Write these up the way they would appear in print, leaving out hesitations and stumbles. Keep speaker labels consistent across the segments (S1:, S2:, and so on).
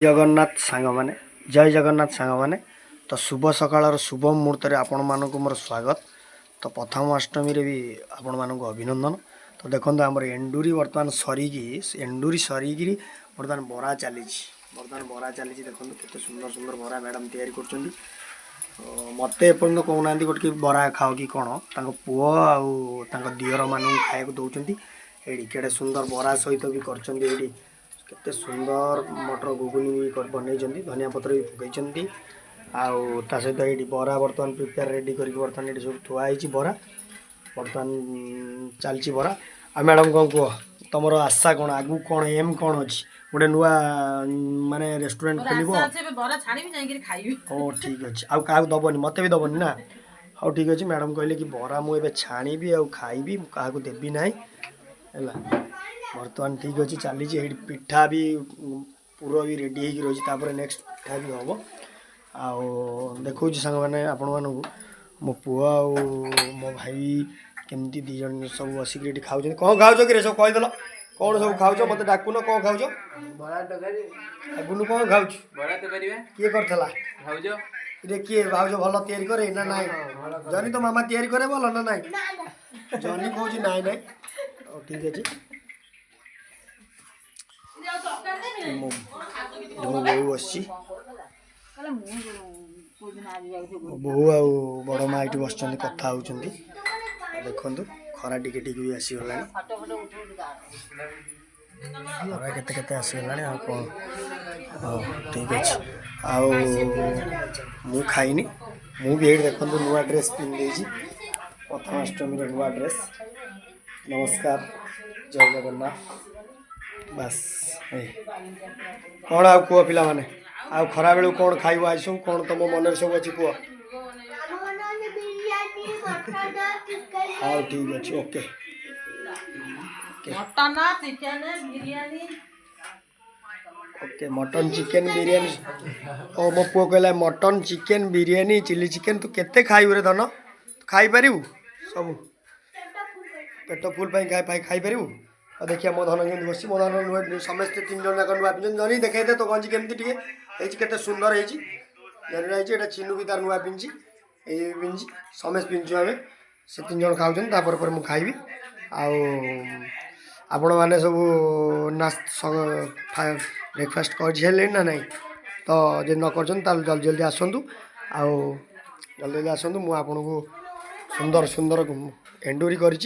S1: जगन्नाथ सांग माने जय जगन्नाथ सांग माने तो शुभ सकाळ शुभ मुहूर्त आपण मानक मोर स्वागत। तो प्रथम अष्टमी रे भी आपण मानक अभिनंदन। तो देखो आमर एंडूरी बर्तमान सरीकी एंडूरी सरीकी बर्तमान बरा चली देखो केते सुंदर सुंदर बरा मैडम तैयारी कर मत एपर्त कहना गोटे बरा खाओ कि कौन पुओ आउ दियर मान खाया दौरान ये सुंदर बरा सहित भी कर केते सुंदर मटर घुगुनी भी बन धनिया पत्र भी पकई आउ सहित ये बरा बर्तमान प्रिपेयर रेडी कर बर्तमान ये सब थुआई बरा बर्तमान चलती बरा। आ मैडम कौन कह तुम आशा कौन आगू कौन एम कौन अच्छी गोटे नुआ माने रेस्टोरेंट खोल ठीक अच्छे आउ क्या दबनी मत भी दबनी ना हाँ ठीक अच्छे मैडम कहले कि बरा मुझे छाणी आउ खाइबी क्या देवी ना है बर्तमान ठीक अच्छे चली पिठा भी पूरा भी रेडी हो रही नेक्स्ट पिठा भी हम आउ देखो सांग मैंने आपण मानू मो पुआ मो भाई केमती दी जन सब बसिक खाऊ कौन खाऊ कि सब कहीदेल कौन सब खाऊ मत डाकुन कौन खाऊ गुनु कौन खाऊ किए करला किए भाज भल तैयारी करे ना ना जनी तो मामा तैयारी करे भल ना ना जनी कौच ना ना ठीक अच्छे मो बो बस बो आ बड़ माँ ये बस कथा होती देखु खरा टिके भी आसीगला खरा केते आसीगला कौन हाँ ठीक अच्छे आउ मु खाइनी मु भी ये देखो नुआ ड्रेस पिंधि प्रथम अष्टमी नुआ ड्रेस। नमस्कार जय जगन्नाथ बस कौन आ कह पिला माने आ खरा बेलू कौन खाइब आज सब कौन तुम मन सब अच्छी कह हाँ ठीक अच्छे okay okay mutton chicken biryani ओ मो पुओ कहला mutton chicken biryani chilli chicken तू केते खाइबू रे धन खाई पारिबू सब पेट फुल खाई पारिबू और देखिए मो धन के बस मो धन नुआ समस्त 3 जन जाक नुआ पिंधन जनी देखे दे तो गंजी केमती टे सुंदर है जनी चिन्नू भी तार नुआ पिंधि ये पिंधि समस्त पिंधु आम से 3 जन खाऊँ पर मुझे खाइबी आपण मैंने सब ब्रेकफास्ट कर ना नहीं तो जे न कर जल्दी जल्दी आसतु आउ जल्दी जल्दी आसतु मुझे आपन को सुंदर सुंदर एंडूरी कर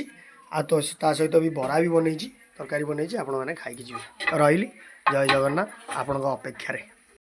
S1: तो सहित भी बरा भी बनई तरकारी बनई आपण मैंने खाई जी रही जय जगन्नाथ आपण अपेक्षा।